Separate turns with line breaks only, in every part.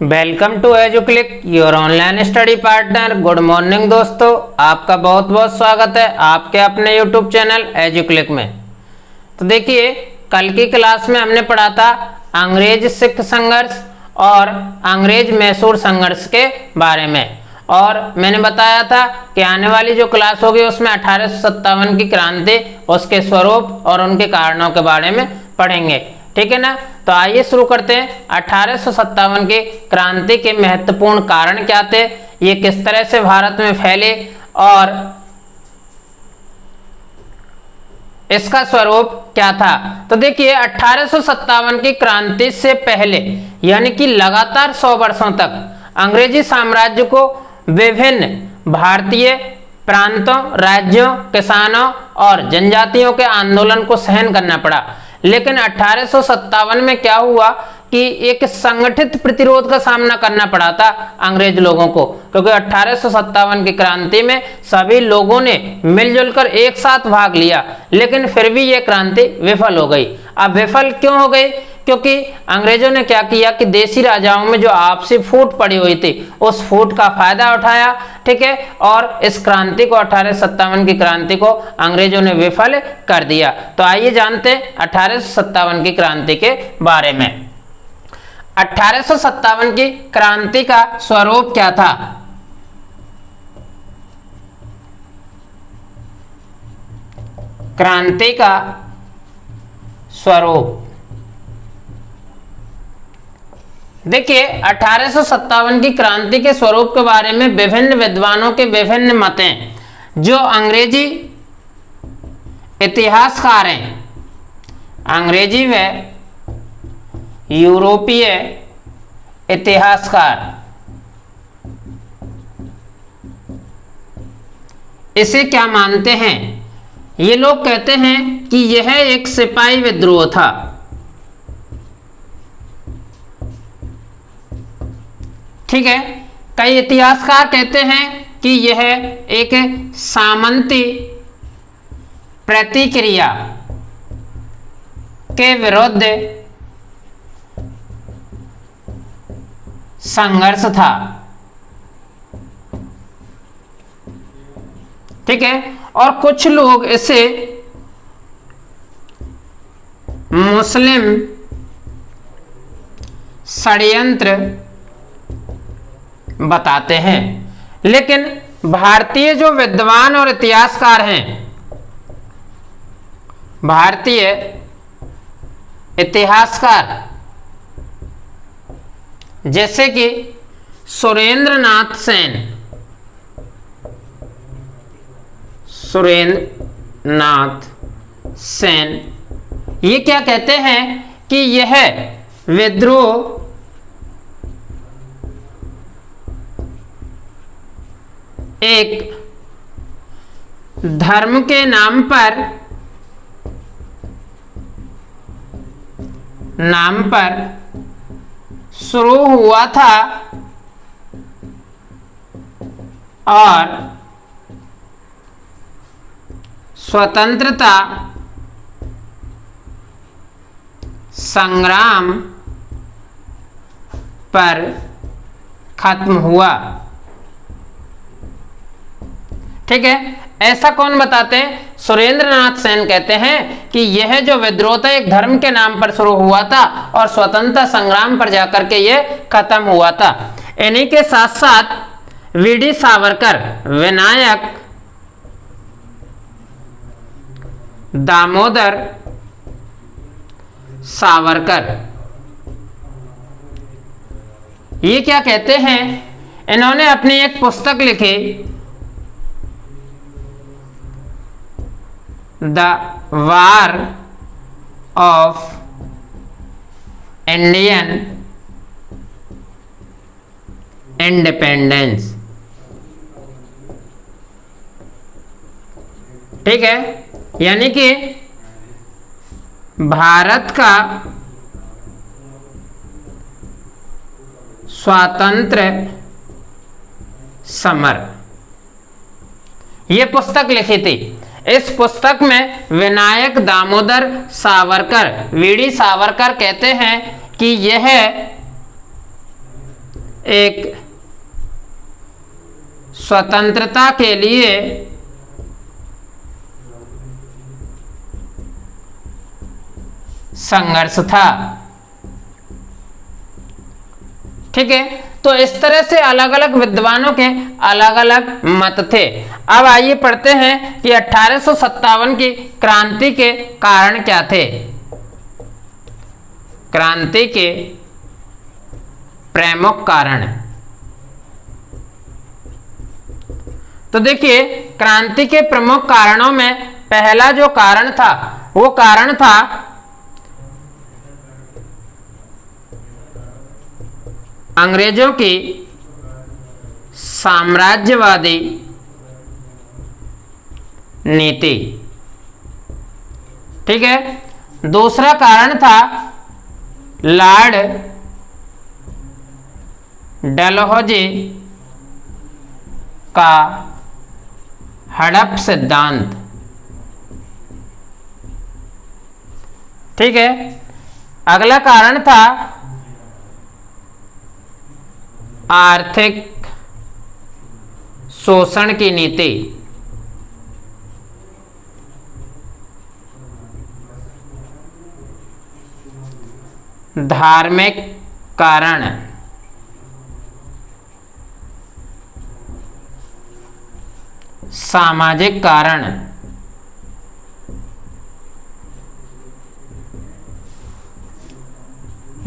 Welcome to Educlick your online study partner. Good morning दोस्तों, आपका बहुत बहुत स्वागत है आपके अपने यूट्यूब चैनल एजुक्लिक में। तो देखिए, कल की क्लास में हमने पढ़ा था अंग्रेज सिख संघर्ष और अंग्रेज मैसूर संघर्ष के बारे में, और मैंने बताया था कि आने वाली जो क्लास होगी उसमें 1857 की क्रांति, उसके स्वरूप और उनके कारणों के बारे में पढ़ेंगे। ठीक है ना। तो आइए शुरू करते हैं। 1857 की क्रांति के महत्वपूर्ण कारण क्या थे, ये किस तरह से भारत में फैले और इसका स्वरूप क्या था। तो देखिए, 1857 की क्रांति से पहले यानी कि लगातार 100 वर्षों तक अंग्रेजी साम्राज्य को विभिन्न भारतीय प्रांतों, राज्यों, किसानों और जनजातियों के आंदोलन को सहन करना पड़ा। लेकिन 1857 में क्या हुआ कि एक संगठित प्रतिरोध का सामना करना पड़ा था अंग्रेज लोगों को, क्योंकि 1857 की क्रांति में सभी लोगों ने मिलजुल कर एक साथ भाग लिया, लेकिन फिर भी यह क्रांति विफल हो गई। अब विफल क्यों हो गई? क्योंकि अंग्रेजों ने क्या किया कि देशी राजाओं में जो आपसी फूट पड़ी हुई थी उस फूट का फायदा उठाया। ठीक है, और इस क्रांति को 1857 की क्रांति को अंग्रेजों ने विफल कर दिया। तो आइए जानते हैं 1857 की क्रांति के बारे में। 1857 की क्रांति का स्वरूप क्या था? क्रांति का स्वरूप देखिए, 1857 की क्रांति के स्वरूप के बारे में विभिन्न विद्वानों के विभिन्न मत हैं। जो अंग्रेजी इतिहासकार हैं, अंग्रेजी व यूरोपीय इतिहासकार, इसे क्या मानते हैं? ये लोग कहते हैं कि यह एक सिपाही विद्रोह था। ठीक है, कई इतिहासकार कहते हैं कि यह एक सामंती प्रतिक्रिया के विरुद्ध संघर्ष था। ठीक है, और कुछ लोग इसे मुस्लिम षड्यंत्र बताते हैं। लेकिन भारतीय जो विद्वान और इतिहासकार हैं, भारतीय इतिहासकार जैसे कि सुरेंद्रनाथ सेन, ये क्या कहते हैं कि यह विद्रोह एक धर्म के नाम पर शुरू हुआ था और स्वतंत्रता संग्राम पर खत्म हुआ। ठीक है, ऐसा कौन बताते हैं? सुरेंद्रनाथ सेन कहते हैं कि यह जो विद्रोह था एक धर्म के नाम पर शुरू हुआ था और स्वतंत्रता संग्राम पर जाकर के यह खत्म हुआ था। इन्हीं के साथ साथ वीडी सावरकर, विनायक दामोदर सावरकर, ये क्या कहते हैं? इन्होंने अपनी एक पुस्तक लिखी, the war of Indian independence. ठीक है, यानी कि भारत का स्वातंत्र समर, ये पुस्तक लिखी थी। इस पुस्तक में विनायक दामोदर सावरकर, वीडी सावरकर कहते हैं कि यह एक स्वतंत्रता के लिए संघर्ष था। ठीक है, तो इस तरह से अलग अलग विद्वानों के अलग अलग मत थे। अब आइए पढ़ते हैं कि 1857 की क्रांति के कारण क्या थे। क्रांति के प्रमुख कारण। तो देखिए, क्रांति के प्रमुख कारणों में पहला जो कारण था वो कारण था अंग्रेजों की साम्राज्यवादी नीति। ठीक है, दूसरा कारण था लॉर्ड डलहौजी का हड़प सिद्धांत। ठीक है, अगला कारण था आर्थिक शोषण की नीति। धार्मिक कारण। सामाजिक कारण।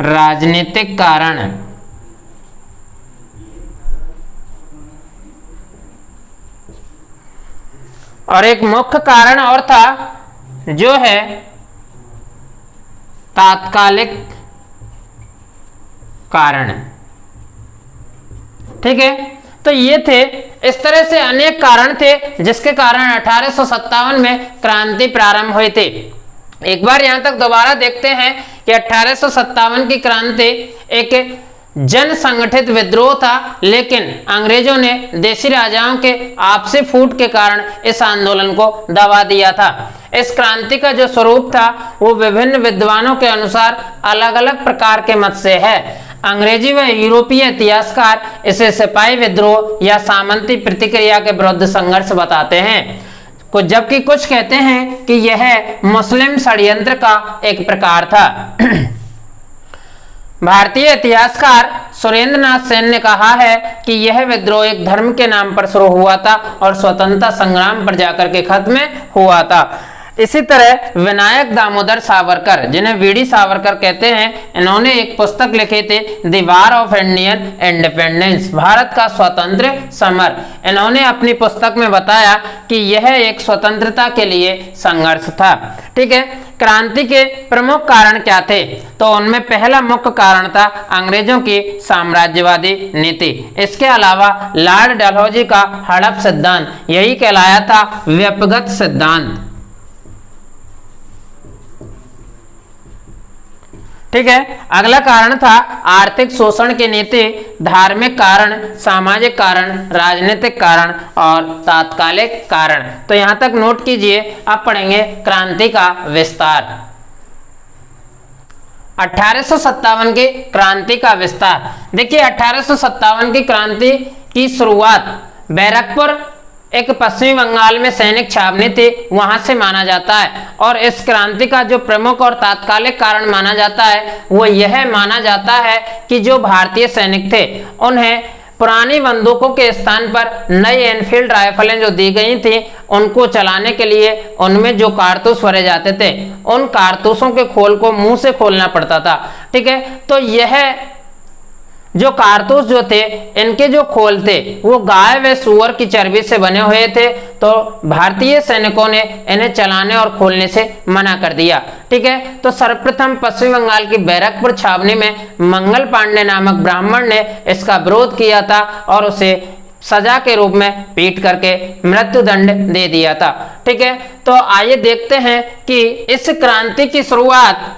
राजनीतिक कारण। और एक मुख्य कारण और था जो है तात्कालिक कारण। ठीक है, तो ये थे, इस तरह से अनेक कारण थे जिसके कारण 1857 में क्रांति प्रारंभ हुई थी। एक बार यहां तक दोबारा देखते हैं कि 1857 की क्रांति एक जन संगठित विद्रोह था, लेकिन अंग्रेजों ने देशी राजाओं के आपसी फूट के कारण इस आंदोलन को दबा दिया था। इस क्रांति का जो स्वरूप था वो विभिन्न विद्वानों के अनुसार अलग अलग प्रकार के मत से है। अंग्रेजी व यूरोपीय इतिहासकार इसे सिपाही विद्रोह या सामंती प्रतिक्रिया के विरुद्ध संघर्ष बताते हैं, जबकि कुछ कहते हैं कि यह मुस्लिम षड्यंत्र का एक प्रकार था। भारतीय इतिहासकार सुरेंद्र नाथ सेन ने कहा है कि यह विद्रोह एक धर्म के नाम पर शुरू हुआ था और स्वतंत्रता संग्राम पर जाकर के खत्म हुआ था। इसी तरह विनायक दामोदर सावरकर, जिन्हें वीडी सावरकर कहते हैं, इन्होंने एक पुस्तक लिखी थी the war of Indian independence, Bharat का स्वतंत्र समर। इन्होंने अपनी पुस्तक में बताया कि यह एक स्वतंत्रता के लिए संघर्ष था। ठीक है, क्रांति के प्रमुख कारण क्या थे? तो उनमें पहला मुख्य कारण था अंग्रेजों की साम्राज्यवादी नीति। इसके अलावा लॉर्ड डलहौजी का हड़प सिद्धांत, यही कहलाया था व्यक्तिगत सिद्धांत। ठीक है, अगला कारण था आर्थिक शोषण की नीति, धार्मिक कारण, सामाजिक कारण, राजनीतिक कारण और तात्कालिक कारण। तो यहां तक नोट कीजिए। अब पढ़ेंगे क्रांति का विस्तार। 1857 की क्रांति का विस्तार। देखिए, 1857 की क्रांति की शुरुआत बैरकपुर, एक पश्चिमी बंगाल में सैनिक छावनी थी, वहां से माना जाता है। और इस क्रांति का जो प्रमुख और तात्कालिक कारण माना जाता है वो यह माना जाता है कि जो भारतीय सैनिक थे उन्हें पुरानी बंदूकों के स्थान पर नई एनफील्ड राइफलें जो दी गई थी उनको चलाने के लिए उनमें जो कारतूस भरे जाते थे उन कारतूसों के खोल को मुंह से खोलना पड़ता था। ठीक है, तो यह जो कारतूस जो थे, इनके जो खोल थे वो गाय व सूअर की चर्बी से बने हुए थे, तो भारतीय सैनिकों ने इन्हें चलाने और खोलने से मना कर दिया। ठीक है, तो सर्वप्रथम पश्चिम बंगाल की बैरकपुर छावनी में मंगल पांडे नामक ब्राह्मण ने इसका विरोध किया था और उसे सजा के रूप में पीट करके मृत्युदंड दे दिया था। ठीक है, तो आइए देखते हैं कि इस क्रांति की शुरुआत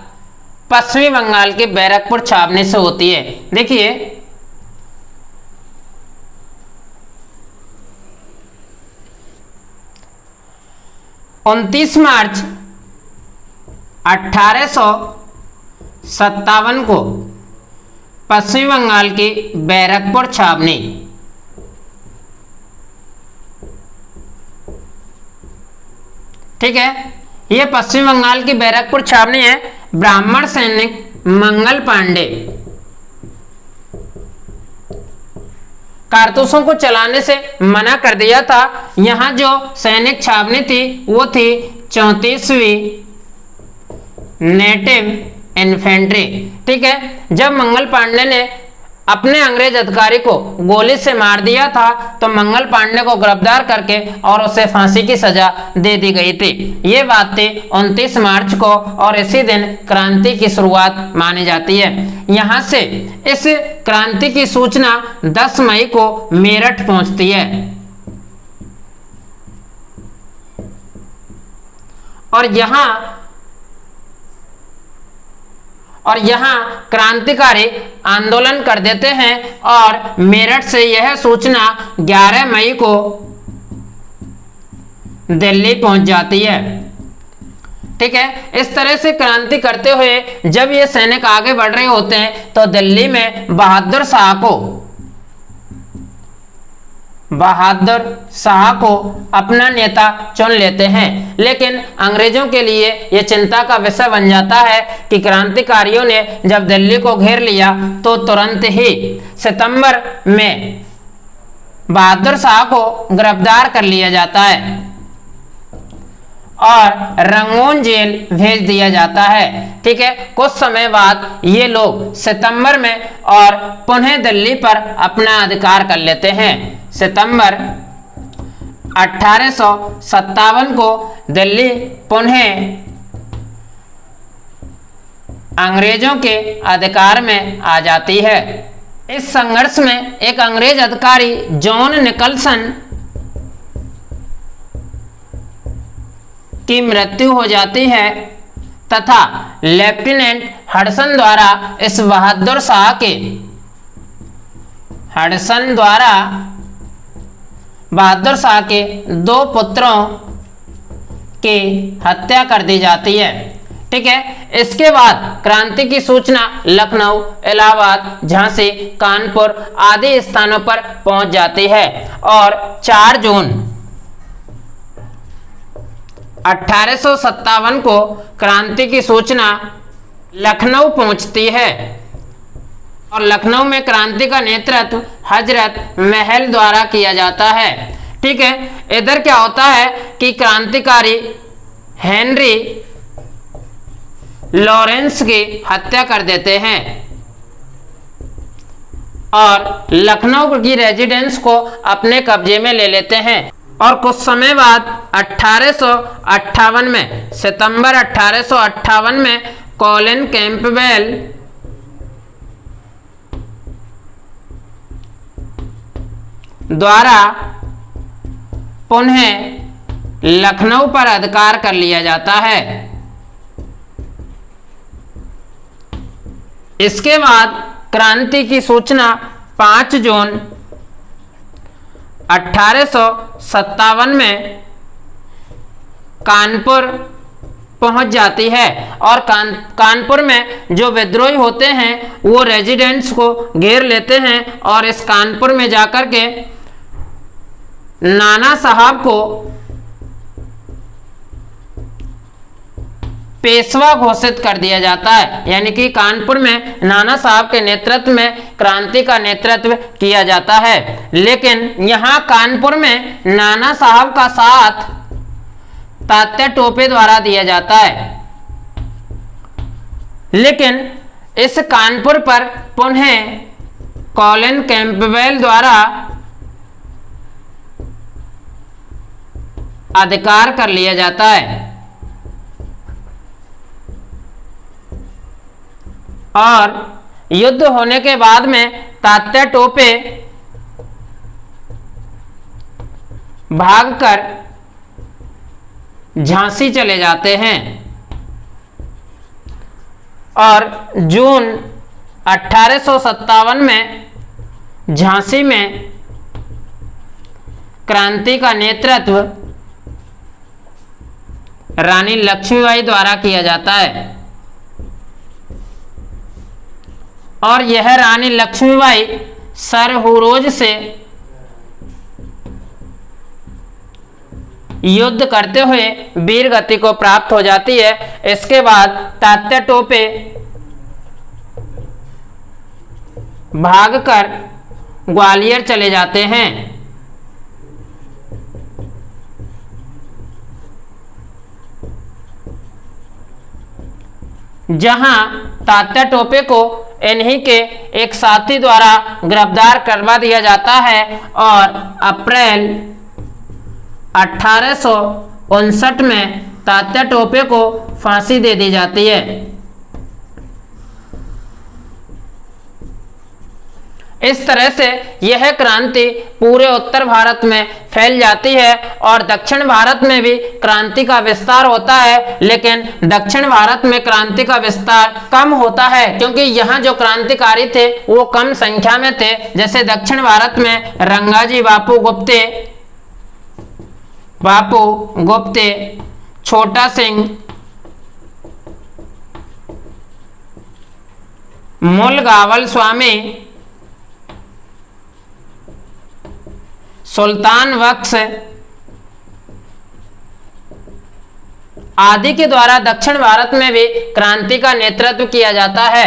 पश्चिमी बंगाल के बैरकपुर छावनी से होती है। देखिए, उनतीस मार्च 1857 को पश्चिम बंगाल की बैरकपुर छावनी। ठीक है, ये पश्चिम बंगाल की बैरकपुर छावनी है। ब्राह्मण सैनिक मंगल पांडे कारतूसों को चलाने से मना कर दिया था। यहां जो सैनिक छावनी थी वो थी 34वीं नेटिव इन्फेंट्री। ठीक है, जब मंगल पांडे ने अपने अंग्रेज अधिकारी को गोली से मार दिया था तो मंगल पांडे को गिरफ्तार करके और उसे फांसी की सजा दे दी गई थी। ये बात थी 29 मार्च को और इसी दिन क्रांति की शुरुआत मानी जाती है। यहां से इस क्रांति की सूचना 10 मई को मेरठ पहुंचती है और यहाँ क्रांतिकारी आंदोलन कर देते हैं और मेरठ से यह सूचना 11 मई को दिल्ली पहुंच जाती है। ठीक है, इस तरह से क्रांति करते हुए जब ये सैनिक आगे बढ़ रहे होते हैं तो दिल्ली में बहादुर शाह को अपना नेता चुन लेते हैं। लेकिन अंग्रेजों के लिए यह चिंता का विषय बन जाता है कि क्रांतिकारियों ने जब दिल्ली को घेर लिया तो तुरंत ही सितंबर में बहादुर शाह को गिरफ्तार कर लिया जाता है और रंगून जेल भेज दिया जाता है। ठीक है, कुछ समय बाद ये लोग सितंबर में और पुनः दिल्ली पर अपना अधिकार कर लेते हैं। सितंबर 1857 को दिल्ली पुनः अंग्रेजों के अधिकार में आ जाती है। इस संघर्ष में एक अंग्रेज अधिकारी जॉन निकलसन की मृत्यु हो जाती है तथा लेफ्टिनेंट हडसन द्वारा इस बहादुर शाह के 2 पुत्रों की हत्या कर दी जाती है। ठीक है, इसके बाद क्रांति की सूचना लखनऊ, इलाहाबाद, झांसी, कानपुर आदि स्थानों पर पहुंच जाती है और 4 जून 1857 को क्रांति की सूचना लखनऊ पहुंचती है और लखनऊ में क्रांति का नेतृत्व हजरत महल द्वारा किया जाता है। ठीक है, इधर क्या होता है कि क्रांतिकारी हेनरी लॉरेंस की हत्या कर देते हैं और लखनऊ की रेजिडेंस को अपने कब्जे में ले लेते हैं और कुछ समय बाद 1858 में सितंबर 1858 में कॉलिन कैंपबेल द्वारा पुनः लखनऊ पर अधिकार कर लिया जाता है। इसके बाद क्रांति की सूचना 5 जून 1857 में कानपुर पहुंच जाती है और कानपुर में जो विद्रोही होते हैं वो रेजिडेंट्स को घेर लेते हैं और इस कानपुर में जाकर के नाना साहब को पेशवा घोषित कर दिया जाता है। यानी कि कानपुर में नाना साहब के नेतृत्व में क्रांति का नेतृत्व किया जाता है। लेकिन यहाँ कानपुर में नाना साहब का साथ तात्या टोपे द्वारा दिया जाता है। लेकिन इस कानपुर पर पुनः कॉलिन कैंपबेल द्वारा अधिकार कर लिया जाता है और युद्ध होने के बाद में तात्या टोपे भागकर झांसी चले जाते हैं और जून 1857 में झांसी में क्रांति का नेतृत्व रानी लक्ष्मीबाई द्वारा किया जाता है और यह रानी लक्ष्मीबाई सरहुरोज से युद्ध करते हुए वीर गति को प्राप्त हो जाती है। इसके बाद तात्या टोपे भागकर ग्वालियर चले जाते हैं। जहां तात्या टोपे को इन्हीं के एक साथी द्वारा गिरफ्तार करवा दिया जाता है और अप्रैल 1859 में तात्या टोपे को फांसी दे दी जाती है। इस तरह से यह क्रांति पूरे उत्तर भारत में फैल जाती है और दक्षिण भारत में भी क्रांति का विस्तार होता है, लेकिन दक्षिण भारत में क्रांति का विस्तार कम होता है क्योंकि यहाँ जो क्रांतिकारी थे वो कम संख्या में थे। जैसे दक्षिण भारत में रंगाजी बापू गुप्ते, छोटा सिंह, मूलगावल स्वामी, सुल्तान बख्श आदि के द्वारा दक्षिण भारत में भी क्रांति का नेतृत्व किया जाता है।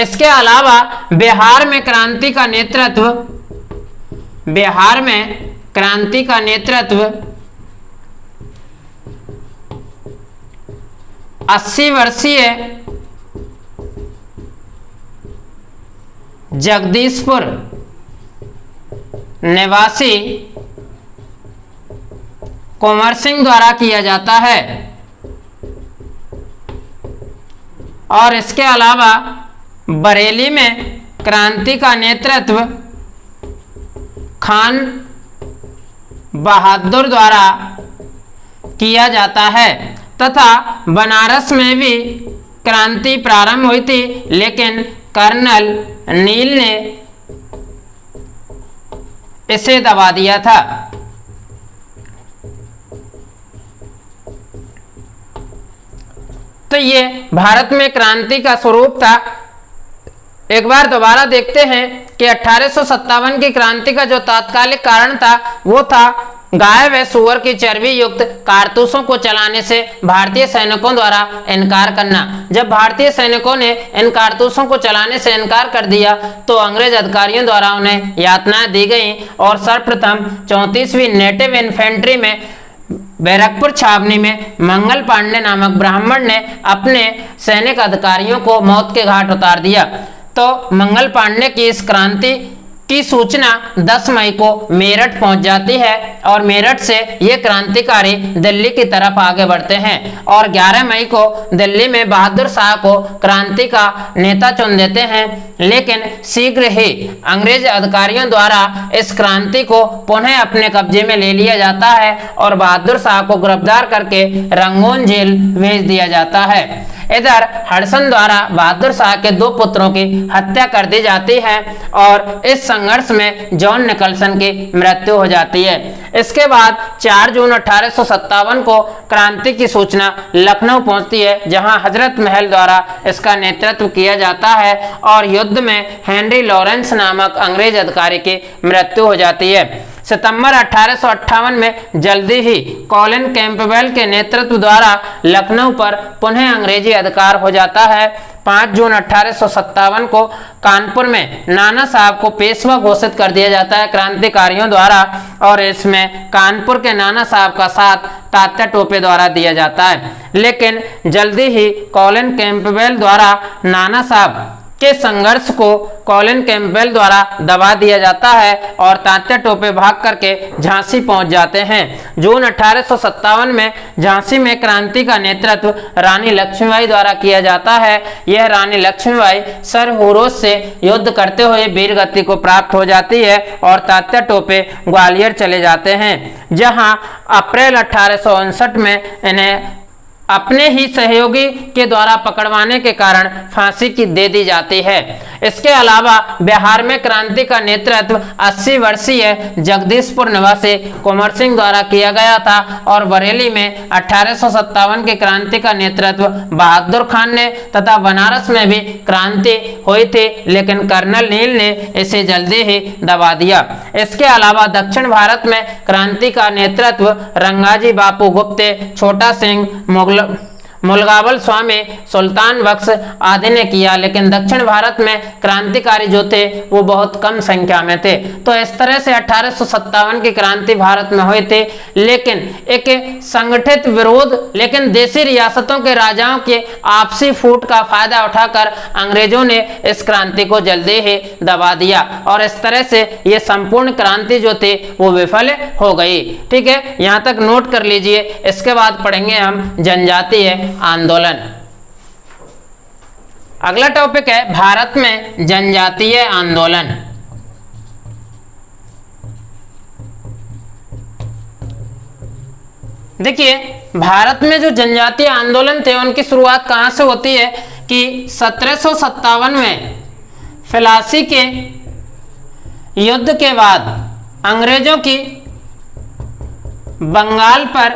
इसके अलावा बिहार में क्रांति का नेतृत्व 80 वर्षीय जगदीशपुर निवासी कुंवर सिंह द्वारा किया जाता है। और इसके अलावा बरेली में क्रांति का नेतृत्व खान बहादुर द्वारा किया जाता है तथा बनारस में भी क्रांति प्रारंभ हुई थी, लेकिन कर्नल नील ने इसे दबा दिया था। तो ये भारत में क्रांति का स्वरूप था। एक बार दोबारा देखते हैं कि 1857 की क्रांति का जो तात्कालिक कारण था वो था गाय व सुअर की चर्बी युक्त कारतूसों को चलाने से भारतीय सैनिकों द्वारा इनकार करना। जब भारतीय सैनिकों ने इन कारतूसों को चलाने से इनकार कर दिया तो अंग्रेज अधिकारियों द्वारा उन्हें यातनाएं दी गई और सर्वप्रथम 34वीं नेटिव इन्फेंट्री में बैरकपुर छावनी में मंगल पांडे नामक ब्राह्मण ने अपने सैनिक अधिकारियों को मौत के घाट उतार दिया। तो मंगल पांडे की इस क्रांति की सूचना 10 मई को मेरठ पहुंच जाती है और मेरठ से ये क्रांतिकारी दिल्ली की तरफ आगे बढ़ते हैं और 11 मई को दिल्ली में बहादुर शाह को क्रांति का नेता चुन देते हैं। लेकिन शीघ्र ही अंग्रेज अधिकारियों द्वारा इस क्रांति को पुनः अपने कब्जे में ले लिया जाता है और बहादुर शाह को गिरफ्तार करके रंगून जेल भेज दिया जाता है। इधर हडसन द्वारा बहादुर शाह के 2 पुत्रों की हत्या कर दी जाती है और इस संघर्ष में जॉन निकलसन की मृत्यु हो जाती है। इसके बाद 4 जून 1857 को क्रांति की सूचना लखनऊ पहुंचती है, जहां हजरत महल द्वारा इसका नेतृत्व किया जाता है और युद्ध में हेनरी लॉरेंस नामक अंग्रेज अधिकारी की मृत्यु हो जाती है। सितंबर 1858 में जल्दी ही कॉलिन कैंपबेल के नेतृत्व द्वारा लखनऊ पर पुनः अंग्रेजी अधिकार हो जाता है। 5 जून 1857 को कानपुर में नाना साहब को पेशवा घोषित कर दिया जाता है क्रांतिकारियों द्वारा और इसमें कानपुर के नाना साहब का साथ तात्या टोपे द्वारा दिया जाता है। लेकिन जल्दी ही कॉलिन कैंपबेल द्वारा नाना साहब के संघर्ष को कॉलिन कैंपबेल द्वारा दबा दिया जाता है और तात्या टोपे भाग करके झांसी पहुंच जाते हैं। जून 1857 में झांसी में क्रांति का नेतृत्व रानी लक्ष्मीबाई द्वारा किया जाता है। यह रानी लक्ष्मीबाई सरहुरोज से युद्ध करते हुए वीरगति को प्राप्त हो जाती है और तात्या टोपे ग्वालियर चले जाते हैं, जहां अप्रैल 1859 में इन्हें अपने ही सहयोगी के द्वारा पकड़वाने के कारण फांसी की दे दी जाती है। इसके अलावा बिहार में क्रांति का नेतृत्व 80 वर्षीय जगदीशपुर निवासी कुंवर सिंह द्वारा किया गया था और बरेली में 1857 की क्रांति का नेतृत्व बहादुर खान ने तथा बनारस में भी क्रांति हुई थी, लेकिन कर्नल नील ने इसे जल्दी ही दबा दिया। इसके अलावा दक्षिण भारत में क्रांति का नेतृत्व रंगाजी बापू गुप्ते, छोटा सिंह, मुलगावल स्वामी, सुल्तान बख्श आदि ने किया, लेकिन दक्षिण भारत में क्रांतिकारी जो थे वो बहुत कम संख्या में थे। तो इस तरह से 1857 की क्रांति भारत में हुई थी, लेकिन एक संगठित विरोध, लेकिन देशी रियासतों के राजाओं के आपसी फूट का फायदा उठाकर अंग्रेजों ने इस क्रांति को जल्दी ही दबा दिया और इस तरह से ये संपूर्ण क्रांति जो थी वो विफल हो गई। ठीक है, यहाँ तक नोट कर लीजिए। इसके बाद पढ़ेंगे हम जनजातीय आंदोलन। अगला टॉपिक है भारत में जनजातीय आंदोलन। देखिए, भारत में जो जनजातीय आंदोलन थे उनकी शुरुआत कहां से होती है कि 1757 में प्लासी के युद्ध के बाद अंग्रेजों की बंगाल पर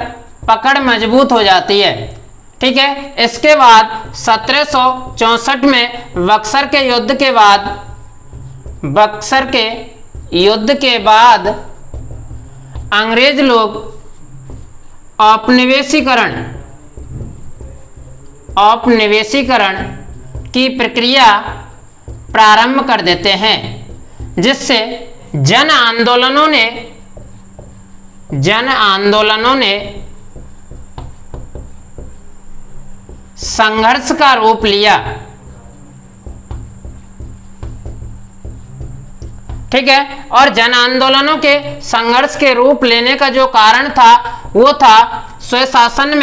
पकड़ मजबूत हो जाती है। ठीक है, इसके बाद 1764 में बक्सर के युद्ध के बाद अंग्रेज लोग औपनिवेशीकरण की प्रक्रिया प्रारंभ कर देते हैं, जिससे जन आंदोलनों ने संघर्ष का रूप लिया। ठीक है, और जन आंदोलनों के संघर्ष के रूप लेने का जो कारण था वो था स्वशासन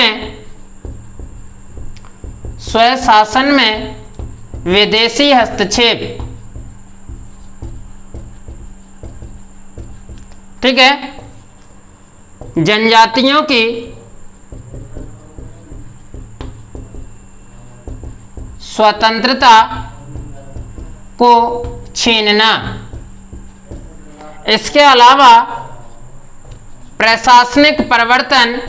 में विदेशी हस्तक्षेप। ठीक है, जनजातियों की स्वतंत्रता को छीनना। इसके अलावा प्रशासनिक परिवर्तन,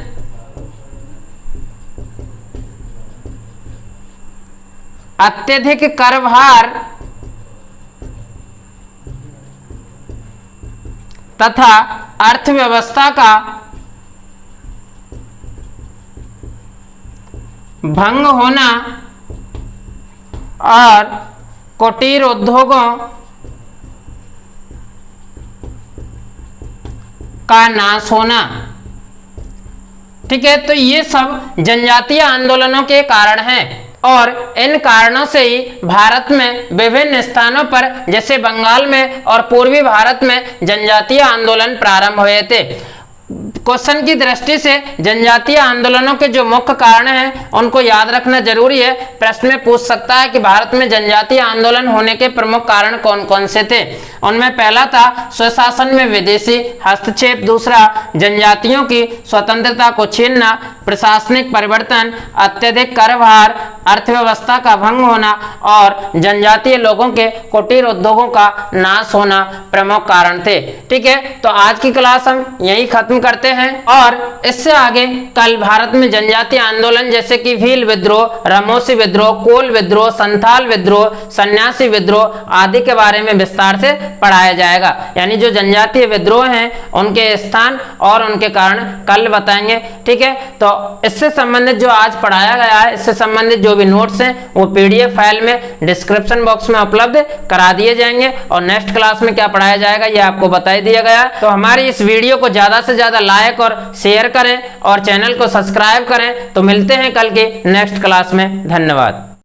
अत्यधिक कर भार तथा अर्थव्यवस्था का भंग होना और कुटीर उद्योगों का नाश होना। ठीक है, तो ये सब जनजातीय आंदोलनों के कारण हैं और इन कारणों से ही भारत में विभिन्न स्थानों पर जैसे बंगाल में और पूर्वी भारत में जनजातीय आंदोलन प्रारंभ हुए थे। क्वेश्चन की दृष्टि से जनजातीय आंदोलनों के जो मुख्य कारण हैं उनको याद रखना जरूरी है। प्रश्न में पूछ सकता है कि भारत में जनजातीय आंदोलन होने के प्रमुख कारण कौन कौन से थे। उनमें पहला था स्वशासन में विदेशी हस्तक्षेप, दूसरा जनजातियों की स्वतंत्रता को छीनना, प्रशासनिक परिवर्तन, अत्यधिक कर भार, अर्थव्यवस्था का भंग होना और जनजातीय लोगों के कुटीर उद्योगों का नाश होना प्रमुख कारण थे। ठीक है, तो आज की क्लास हम यही खत्म करते हैं और इससे आगे कल भारत में जनजातीय आंदोलन जैसे कि भील विद्रोह, रमोसी विद्रोह, कोल विद्रोह, संथाल विद्रोह, सन्यासी विद्रोह आदि के बारे में विस्तार से पढ़ाया जाएगा। यानी जो जनजातीय विद्रोह हैं उनके स्थान और उनके कारण कल बताएंगे। ठीक है, तो इससे संबंधित जो आज पढ़ाया गया है, इससे संबंधित जो भी नोट्स हैं वो पीडीएफ फाइल में डिस्क्रिप्शन बॉक्स में उपलब्ध करा दिए जाएंगे और नेक्स्ट क्लास में क्या पढ़ाया जाएगा ये आपको बता दिया गया। तो हमारी इस वीडियो को ज्यादा से ज्यादा लाइक और शेयर करें और चैनल को सब्सक्राइब करें। तो मिलते हैं कल के नेक्स्ट क्लास में। धन्यवाद।